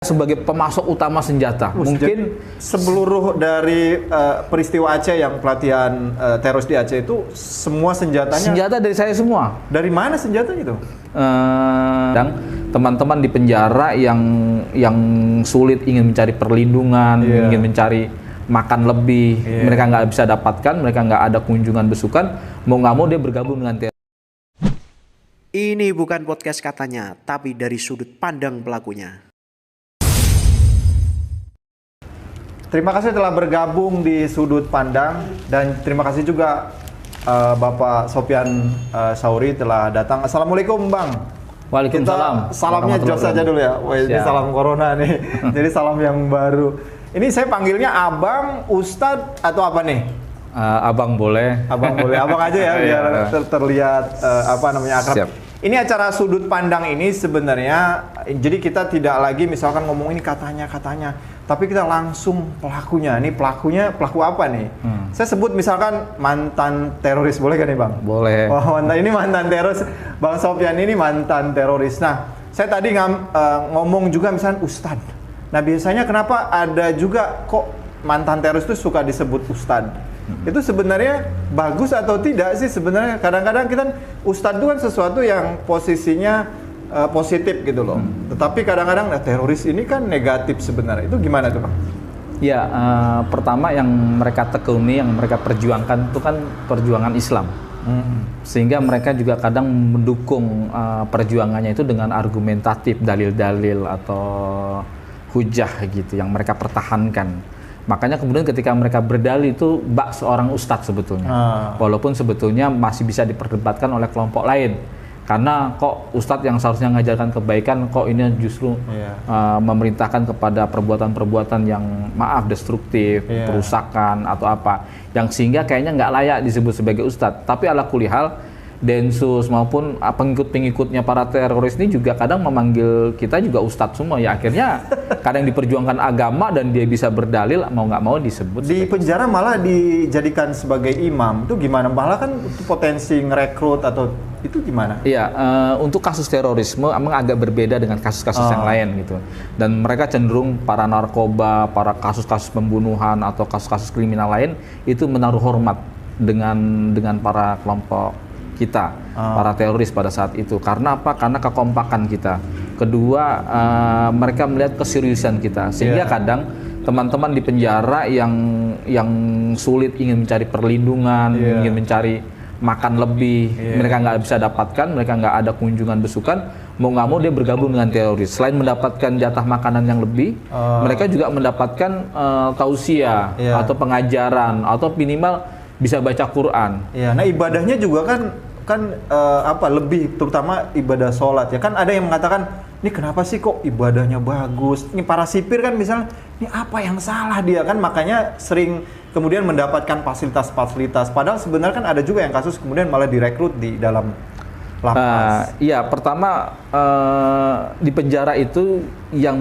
sebagai pemasok utama senjata. Mungkin seluruh dari peristiwa Aceh yang pelatihan teroris di Aceh itu semua senjata dari saya semua. Dari mana senjatanya itu? Dan teman-teman di penjara yang sulit ingin mencari perlindungan, ingin mencari makan lebih, mereka nggak bisa dapatkan, mereka nggak ada kunjungan besukan, mau nggak mau dia bergabung dengan teroris. Ini bukan podcast katanya, tapi dari sudut pandang pelakunya. Terima kasih telah bergabung di Sudut Pandang, dan terima kasih juga Bapak Sopyan Sauri telah datang. Assalamualaikum Bang. Waalaikumsalam. Salamnya jos saja dulu ya. Wah, ini salam corona nih. Jadi salam yang baru. Ini saya panggilnya Abang, Ustadz atau apa nih? Abang boleh. Abang boleh. Abang aja ya biar terlihat akrab. Siap. Ini acara Sudut Pandang ini sebenarnya, jadi kita tidak lagi misalkan ngomong ini katanya, tapi kita langsung pelakunya. Ini pelaku apa nih? Saya sebut misalkan mantan teroris, boleh kan nih Bang? Boleh. Oh, ini mantan teroris. Bang Sopyan ini mantan teroris. Nah, saya tadi ngomong juga misalkan Ustadz. Nah, biasanya kenapa ada juga kok mantan teroris itu suka disebut Ustadz? Itu sebenarnya bagus atau tidak sih sebenarnya? Kadang-kadang kita Ustadz itu kan sesuatu yang posisinya positif gitu loh. Tetapi kadang-kadang teroris ini kan negatif sebenarnya. Itu gimana tuh Bang? Ya, pertama yang mereka tekuni, yang mereka perjuangkan itu kan perjuangan Islam. Sehingga mereka juga kadang mendukung perjuangannya itu dengan argumentatif, dalil-dalil atau hujah gitu yang mereka pertahankan. Makanya kemudian ketika mereka berdalil itu bak seorang ustadz sebetulnya. Walaupun sebetulnya masih bisa diperdebatkan oleh kelompok lain. Karena kok ustadz yang seharusnya mengajarkan kebaikan, kok ini justru memerintahkan kepada perbuatan-perbuatan yang maaf destruktif, perusakan atau apa. Yang sehingga kayaknya nggak layak disebut sebagai ustadz. Tapi ala kulihal, Densus maupun pengikut-pengikutnya para teroris ini juga kadang memanggil kita juga ustadz semua. Ya akhirnya kadang diperjuangkan agama dan dia bisa berdalil, mau nggak mau disebut. Di penjara malah dijadikan sebagai imam. Itu gimana? Malah kan itu potensi ngerekrut atau itu gimana? Iya, untuk kasus terorisme emang agak berbeda dengan kasus-kasus yang lain gitu. Dan mereka cenderung para narkoba, para kasus-kasus pembunuhan atau kasus-kasus kriminal lain itu menaruh hormat dengan para kelompok kita, para teroris pada saat itu. Karena apa? Karena kekompakan kita. Kedua, mereka melihat keseriusan kita. Sehingga kadang teman-teman di penjara yang sulit ingin mencari perlindungan, ingin mencari makan lebih, mereka nggak bisa dapatkan, mereka nggak ada kunjungan besukan, mau nggak mau dia bergabung dengan teroris. Selain mendapatkan jatah makanan yang lebih, mereka juga mendapatkan tausiah atau pengajaran atau minimal bisa baca Quran. Nah ibadahnya juga kan lebih, terutama ibadah sholat ya. Kan ada yang mengatakan, ini kenapa sih kok ibadahnya bagus? Ini para sipir kan misalnya, ini apa yang salah dia kan, makanya sering kemudian mendapatkan fasilitas-fasilitas. Padahal sebenarnya kan ada juga yang kasus kemudian malah direkrut di dalam lapas. Iya, pertama di penjara itu yang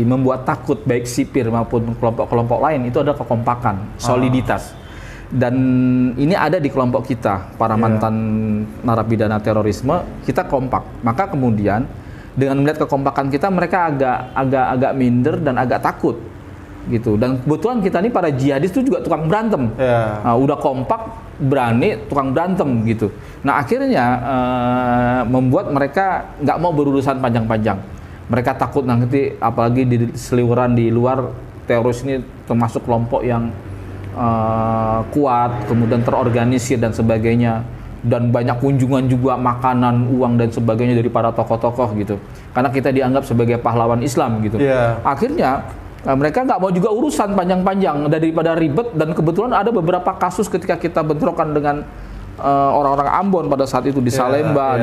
membuat takut baik sipir maupun kelompok-kelompok lain itu adalah kekompakan, soliditas. Dan ini ada di kelompok kita, para mantan narapidana terorisme, kita kompak. Maka kemudian dengan melihat kekompakan kita, mereka agak minder dan agak takut gitu. Dan kebetulan kita ini para jihadis itu juga tukang berantem. Nah, udah kompak, berani, tukang berantem gitu. Nah akhirnya membuat mereka nggak mau berurusan panjang-panjang. Mereka takut nanti, apalagi di seliweran di luar, teroris ini termasuk kelompok yang kuat, kemudian terorganisir dan sebagainya, dan banyak kunjungan juga, makanan, uang dan sebagainya dari para tokoh-tokoh gitu, karena kita dianggap sebagai pahlawan Islam gitu. Akhirnya mereka nggak mau juga urusan panjang-panjang daripada ribet. Dan kebetulan ada beberapa kasus ketika kita bentrokan dengan orang-orang Ambon pada saat itu di Salemba,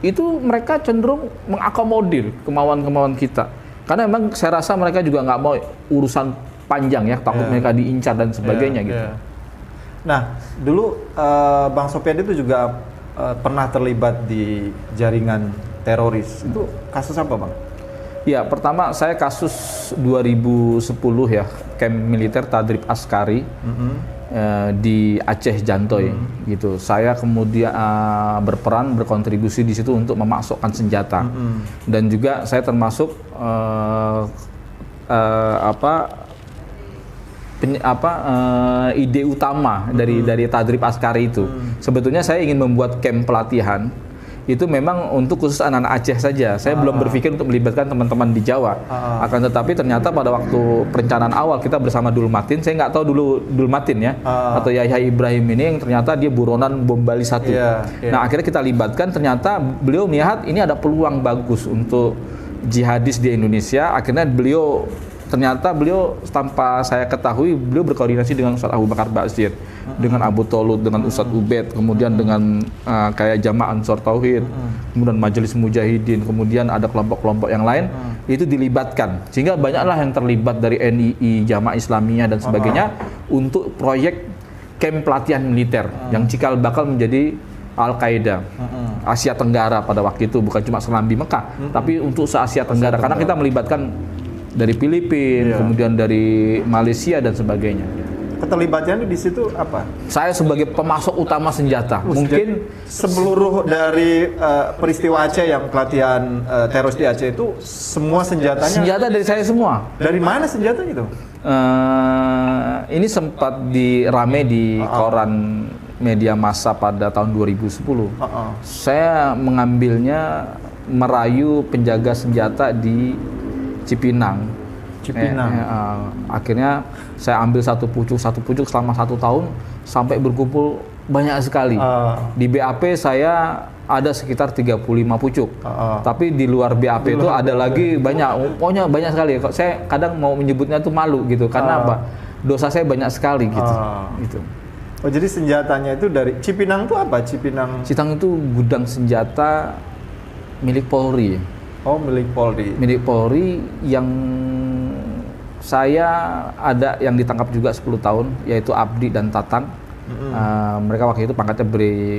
itu mereka cenderung mengakomodir kemauan-kemauan kita, karena memang saya rasa mereka juga nggak mau urusan panjang ya, takut mereka diincar dan sebagainya gitu. Nah, dulu Bang Sopyan itu juga pernah terlibat di jaringan teroris. Itu kasus apa Bang? Ya, pertama saya kasus 2010 ya, camp militer Tadrib Askari, di Aceh Jantoy gitu. Saya kemudian berkontribusi di situ untuk memasukkan senjata. Dan juga saya termasuk ide utama dari Tadrib Askari itu. Sebetulnya saya ingin membuat camp pelatihan itu memang untuk khusus anak-anak Aceh saja. Saya belum berpikir untuk melibatkan teman-teman di Jawa. Akan tetapi ternyata pada waktu perencanaan awal kita bersama Dul Matin, saya nggak tahu dulu Dul Matin ya, atau Yahya Ibrahim ini yang ternyata dia buronan bom Bali 1. Nah akhirnya kita libatkan, ternyata beliau melihat ini ada peluang bagus untuk jihadis di Indonesia. Akhirnya ternyata beliau tanpa saya ketahui, beliau berkoordinasi dengan Ustadz Abu Bakar Basir, dengan Abu Tolut, dengan Ustadz Ubed, kemudian dengan kayak Jamaah Ansor Tauhid, kemudian Majelis Mujahidin, kemudian ada kelompok-kelompok yang lain, itu dilibatkan. Sehingga banyaklah yang terlibat dari NII, Jamaah Islamiyah dan sebagainya untuk proyek camp pelatihan militer yang cikal bakal menjadi Al-Qaeda Asia Tenggara pada waktu itu, bukan cuma Serambi Mekah, tapi untuk se-Asia Tenggara, karena kita melibatkan dari Filipina, kemudian dari Malaysia dan sebagainya. Keterlibatannya di situ apa? Saya sebagai pemasok utama senjata. Mungkin seluruh dari peristiwa Aceh yang pelatihan teroris di Aceh itu semua senjatanya. Senjata dari saya semua. Dari mana senjata itu? Ini sempat dirame di koran media massa pada tahun 2010. Saya mengambilnya merayu penjaga senjata di Cipinang. Akhirnya saya ambil satu pucuk selama 1 tahun sampai berkumpul banyak sekali. Di BAP saya ada sekitar 35 pucuk. Tapi di luar BAP itu ada lagi banyak, pokoknya banyak sekali. Saya kadang mau menyebutnya tuh malu gitu, karena apa? Dosa saya banyak sekali gitu. Oh, jadi senjatanya itu dari Cipinang itu apa? Cipinang itu gudang senjata milik Polri. Oh, milik Polri. Milik Polri yang saya ada yang ditangkap juga 10 tahun, yaitu Abdi dan Tatang. Mereka waktu itu pangkatnya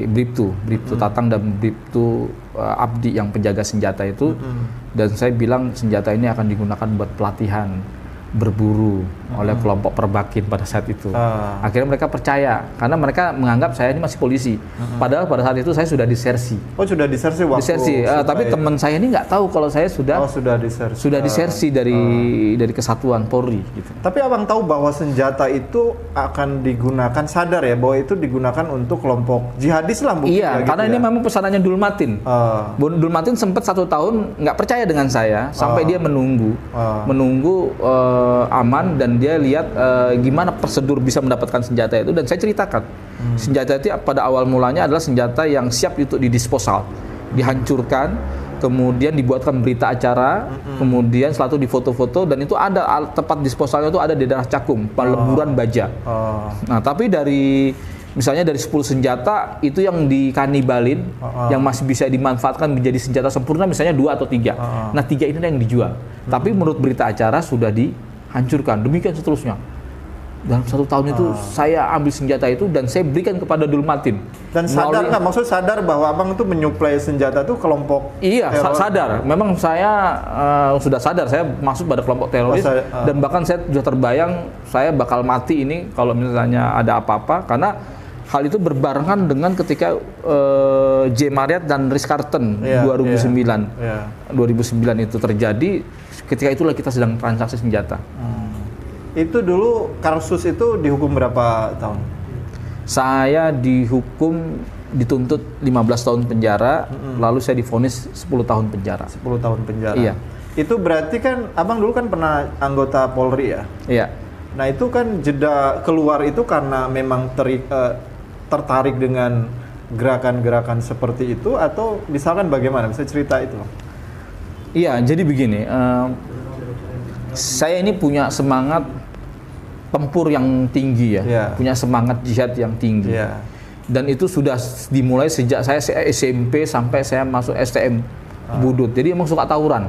Bribtu Tatang dan Bribtu Abdi yang penjaga senjata itu. Dan saya bilang senjata ini akan digunakan buat pelatihan berburu oleh kelompok Perbakin pada saat itu. Akhirnya mereka percaya karena mereka menganggap saya ini masih polisi. Padahal pada saat itu saya sudah disersi. Oh, sudah disersi waktu. Disersi. Tapi teman saya ini nggak tahu kalau saya sudah disersi. Sudah disersi dari kesatuan Polri gitu. Tapi Abang tahu bahwa senjata itu akan digunakan, sadar ya bahwa itu digunakan untuk kelompok jihadis lah mungkin. Iya, ya, karena gitu ini ya? memang pesanannya Dul Matin. Dul Matin sempat 1 tahun nggak percaya dengan saya sampai dia menunggu aman dan dia lihat gimana prosedur bisa mendapatkan senjata itu, dan saya ceritakan senjata itu pada awal mulanya adalah senjata yang siap untuk didisposal, dihancurkan, kemudian dibuatkan berita acara, kemudian setelah itu difoto-foto, dan itu ada tempat disposalnya itu ada di daerah Cakung, Peleburan Baja. Nah, tapi misalnya dari 10 senjata itu yang dikanibalin, yang masih bisa dimanfaatkan menjadi senjata sempurna misalnya 2 atau 3. Nah, 3 ini yang dijual. Tapi menurut berita acara sudah dihancurkan. Demikian seterusnya. Dalam 1 tahun itu saya ambil senjata itu dan saya berikan kepada Dul Matin. Dan sadar nggak? Maksud sadar bahwa Abang itu menyuplai senjata itu kelompok Iya, sadar. Memang saya sudah sadar saya masuk pada kelompok teroris. Dan bahkan saya sudah terbayang saya bakal mati ini kalau misalnya ada apa-apa, karena hal itu berbarengan dengan ketika J. Marriott dan Ritz Carlton 2009. 2009 itu terjadi, ketika itulah kita sedang transaksi senjata. Itu dulu kasus itu dihukum berapa tahun? Saya dituntut 15 tahun penjara, lalu saya divonis 10 tahun penjara. 10 tahun penjara. Iya. Itu berarti kan Abang dulu kan pernah anggota Polri ya? Iya. Nah, itu kan jeda keluar itu karena memang tertarik dengan gerakan-gerakan seperti itu, atau misalkan bagaimana? Bisa cerita itu? Iya, jadi begini, saya ini punya semangat tempur yang tinggi ya, punya semangat jihad yang tinggi. Dan itu sudah dimulai sejak saya SMP sampai saya masuk STM Budut. Jadi emang suka tawuran.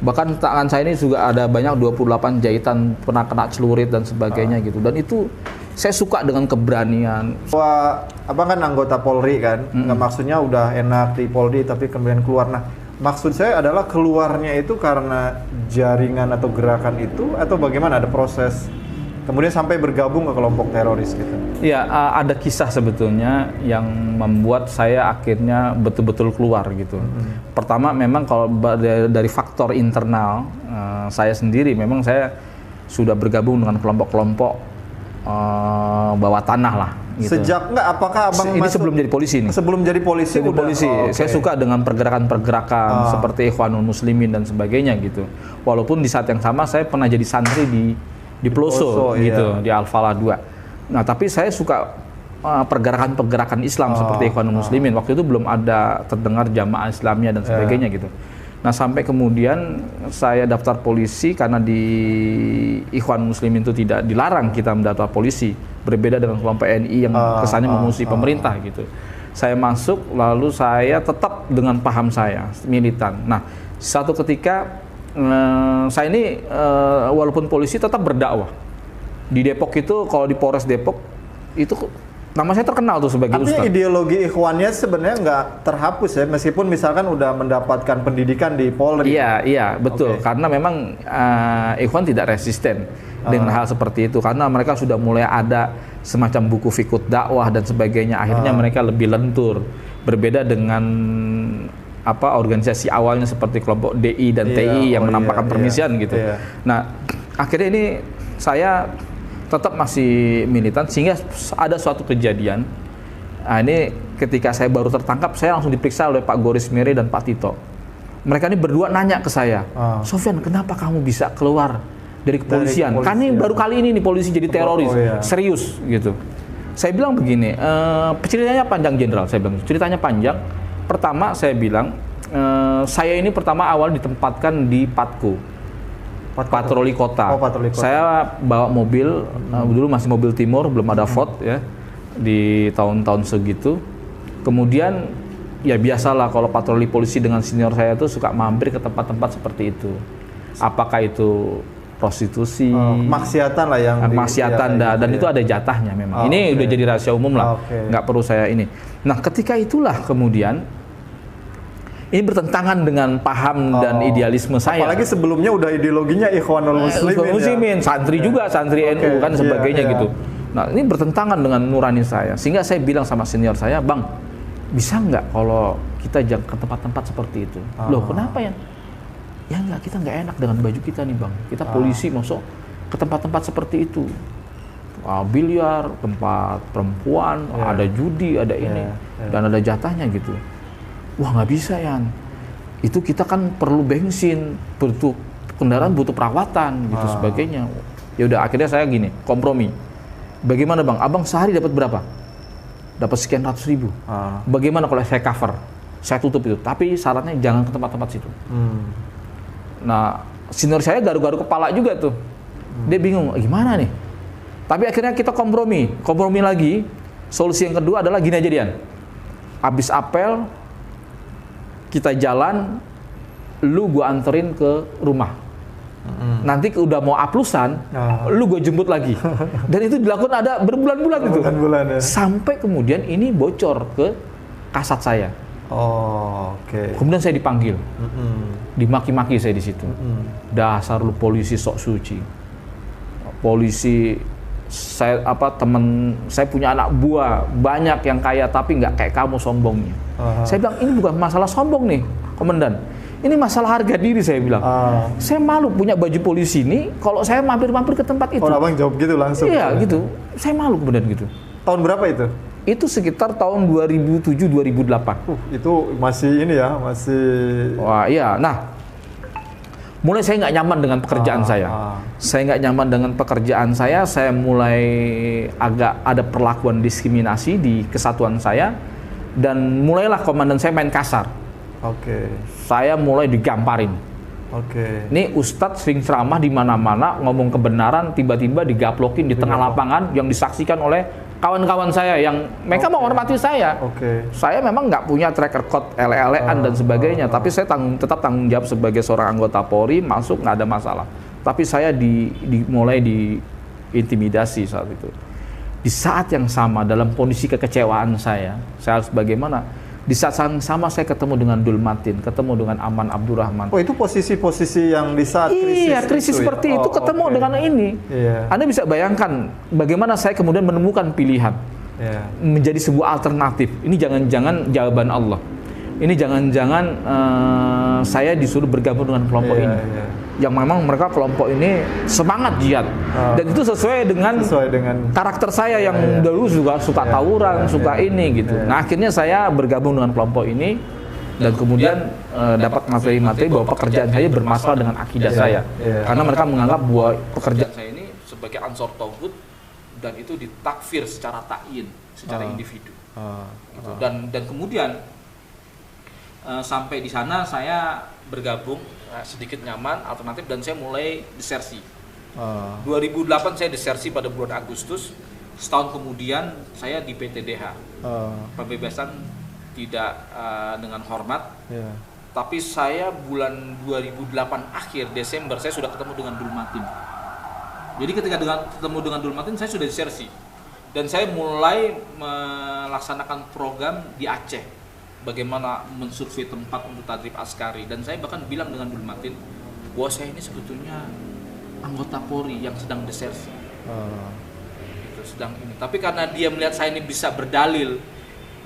Bahkan tangan saya ini juga ada banyak 28 jahitan, pernah kena celurit dan sebagainya gitu. Dan itu saya suka dengan keberanian. Wah, Abang kan anggota Polri kan, nggak maksudnya udah enak di Polri tapi kemudian keluar. Nah, maksud saya adalah keluarnya itu karena jaringan atau gerakan itu, atau bagaimana? Ada proses kemudian sampai bergabung ke kelompok teroris gitu. Ya, ada kisah sebetulnya yang membuat saya akhirnya betul-betul keluar gitu. Pertama memang kalau dari faktor internal saya sendiri, memang saya sudah bergabung dengan kelompok-kelompok bawah tanah lah. Gitu. Sejak apakah abang ini sebelum jadi polisi nih? Sebelum jadi polisi Jadi udah. polisi, saya suka dengan pergerakan-pergerakan seperti Ikhwanul Muslimin dan sebagainya gitu. Walaupun di saat yang sama saya pernah jadi santri di Peloso gitu, di Al-Falah 2. Nah, tapi saya suka pergerakan-pergerakan Islam seperti Ikhwanul Muslimin. Waktu itu belum ada terdengar jamaah Islamnya dan sebagainya gitu. Nah, sampai kemudian saya daftar polisi karena di Ikhwan Muslimin itu tidak dilarang kita mendaftar polisi, berbeda dengan kelompok NI yang kesannya memusuhi pemerintah gitu. Saya masuk, lalu saya tetap dengan paham saya, militan. Nah, satu ketika saya ini walaupun polisi tetap berdakwah. Di Depok itu, kalau di Polres Depok itu nama saya terkenal tuh sebagai Artinya ustadz. ideologi ikhwannya sebenarnya nggak terhapus ya, meskipun misalkan udah mendapatkan pendidikan di Polri. Iya, betul. Karena memang Ikhwan tidak resisten dengan hal seperti itu, karena mereka sudah mulai ada semacam buku fikut dakwah dan sebagainya. Akhirnya mereka lebih lentur, berbeda dengan organisasi awalnya seperti kelompok DI dan TI yang menampakkan permisian gitu. Nah, akhirnya ini saya tetap masih militan, sehingga ada suatu kejadian. Nah, ini ketika saya baru tertangkap, saya langsung diperiksa oleh Pak Goris Mere dan Pak Tito. Mereka ini berdua nanya ke saya, Sofyan, kenapa kamu bisa keluar dari kepolisian? Kan ini baru kali ini nih polisi jadi teroris, serius gitu. Saya bilang begini, ceritanya panjang Jenderal, saya bilang ceritanya panjang. Pertama saya bilang, saya ini pertama awal ditempatkan di Patko. Patroli kota. Patroli kota. Saya bawa mobil, dulu masih mobil Timur, belum ada Ford ya, di tahun-tahun segitu. Kemudian ya biasalah kalau patroli polisi dengan senior saya itu suka mampir ke tempat-tempat seperti itu. Apakah itu prostitusi, maksiatan lah yang maksiatan dan itu ada jatahnya memang. Ini udah jadi rahasia umum lah, nggak perlu saya ini. Nah, ketika itulah kemudian ini bertentangan dengan paham dan idealisme saya. Apalagi sebelumnya udah ideologinya Ikhwanul Muslimin, santri juga, santri NU kan sebagainya gitu. Nah, ini bertentangan dengan nurani saya. Sehingga saya bilang sama senior saya, Bang, bisa nggak kalau kita jangan ke tempat-tempat seperti itu? Loh, kenapa ya? Ya nggak, kita nggak enak dengan baju kita nih, Bang. Kita polisi masuk ke tempat-tempat seperti itu. Biliar, tempat perempuan, ada judi, ada ini, dan ada jatahnya gitu. Wah, nggak bisa, Yan. Itu kita kan perlu bensin, butuh kendaraan, butuh perawatan gitu sebagainya. Ya udah, akhirnya saya gini, kompromi. Bagaimana, Bang? Abang sehari dapat berapa? Dapat sekian ratus ribu. Bagaimana kalau saya cover? Saya tutup itu. Tapi syaratnya jangan ke tempat-tempat situ. Nah, senior saya garu-garu kepala juga tuh. Dia bingung, gimana nih? Tapi akhirnya kita kompromi lagi. Solusi yang kedua adalah gini aja, Dian. Habis apel, kita jalan, lu gua anterin ke rumah. Nanti udah mau aplusan, lu gua jemput lagi. Dan itu dilakukan ada berbulan-bulan itu. Sampai kemudian ini bocor ke kasat saya. Kemudian saya dipanggil. Dimaki-maki saya di situ. Dasar lu polisi sok suci. Polisi saya teman saya punya anak buah banyak yang kaya tapi nggak kayak kamu sombongnya. Saya bilang ini bukan masalah sombong nih, Komandan. Ini masalah harga diri, saya bilang. Saya malu punya baju polisi ini kalau saya mampir-mampir ke tempat itu. Abang jawab gitu langsung. Iya gitu. Saya malu kemudian gitu. Tahun berapa itu? Itu sekitar tahun 2007-2008. Itu masih ini ya, masih. Wah iya. Nah, mulai saya nggak nyaman dengan pekerjaan saya. Saya nggak nyaman dengan pekerjaan saya. Saya mulai agak ada perlakuan diskriminasi di kesatuan saya. Dan mulailah komandan saya main kasar. Saya mulai digamparin. Ini Ustadz sering ceramah di mana-mana, ngomong kebenaran, tiba-tiba digaplokin di tengah lapangan yang disaksikan oleh kawan-kawan saya yang mereka menghormati saya. Saya memang nggak punya track record ele-elean dan sebagainya, tapi saya tetap tanggung jawab sebagai seorang anggota Polri, masuk nggak ada masalah. Tapi saya mulai diintimidasi saat itu. Di saat yang sama dalam kondisi kekecewaan saya harus bagaimana? Di saat yang sama saya ketemu dengan Dul Matin, ketemu dengan Aman Abdurrahman. Oh, itu posisi-posisi yang di saat krisis. Iya, krisis itu seperti ya? itu ketemu dengan ini. Iya. Anda bisa bayangkan bagaimana saya kemudian menemukan pilihan menjadi sebuah alternatif. Ini jangan-jangan jawaban Allah. Ini jangan-jangan saya disuruh bergabung dengan kelompok ini. Yang memang mereka kelompok ini semangat jihad. Dan itu sesuai dengan karakter saya yang dulu juga suka tawuran, suka ini gitu. Nah, akhirnya saya bergabung dengan kelompok ini dan kemudian dapat materi-materi bahwa pekerjaan saya bermasalah dengan akidah saya. Karena mereka menganggap bahwa pekerjaan saya ini sebagai ansor tauhid dan itu ditakfir secara ta'yin, secara individu. Gitu. Dan kemudian sampai di sana saya bergabung sedikit nyaman, alternatif, dan saya mulai desersi. 2008 saya desersi pada bulan Agustus. Setahun kemudian saya di PTDH. Pembebasan tidak dengan hormat. Tapi saya bulan 2008 akhir Desember saya sudah ketemu dengan Dul Matin. Jadi ketika ketemu dengan Dul Matin saya sudah desersi. Dan saya mulai melaksanakan program di Aceh. Bagaimana mensurvei tempat untuk tadrib askari, dan saya bahkan bilang dengan Dul Matin bahwa saya ini sebetulnya anggota Polri yang sedang desersi, itu sedang ini. Tapi karena dia melihat saya ini bisa berdalil,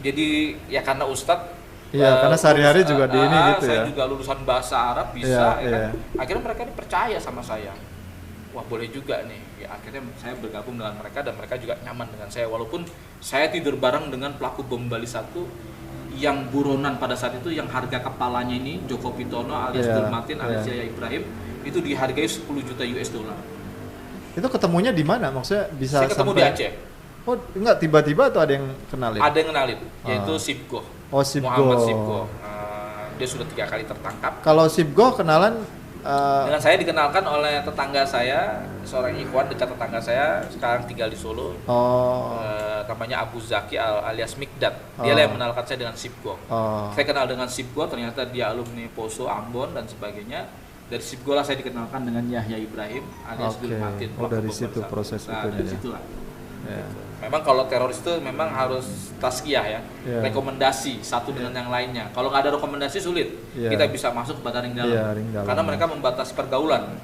jadi ya karena Ustadz, karena sehari-hari juga di ini gitu saya ya. juga lulusan bahasa Arab bisa, kan? Akhirnya mereka ini percaya sama saya. Wah, boleh juga nih. Ya, akhirnya saya bergabung dengan mereka dan mereka juga nyaman dengan saya, walaupun saya tidur bareng dengan pelaku bom Bali 1 yang buronan pada saat itu, yang harga kepalanya ini Joko Pitono alias Dul Matin alias Yahya Ibrahim itu dihargai 10 juta US dollar. Itu ketemunya di mana? Maksudnya bisa saya ketemu di Aceh. Oh, enggak tiba-tiba atau ada yang kenalin? Ada yang kenalin, yaitu Sibgo. Oh, Sibgo. Muhammad Sibgo. Dia sudah 3 kali tertangkap. Kalau Sibgo kenalan dengan saya dikenalkan oleh tetangga saya, seorang ikhwan dekat tetangga saya, sekarang tinggal di Solo. Namanya Abu Zaki alias Mikdad. Dia yang mengenalkan saya dengan Sibgo. Saya kenal dengan Sibgo, ternyata dia alumni Poso, Ambon dan sebagainya. Dari Sibgo lah saya dikenalkan dengan Yahya Ibrahim alias Dul Matin. Dari situ proses itu. Dari situlah. Memang kalau teroris itu memang harus tazkiyah ya, rekomendasi satu dengan yang lainnya. Kalau nggak ada rekomendasi sulit, kita bisa masuk pada ring dalam. Karena mereka membatasi pergaulan.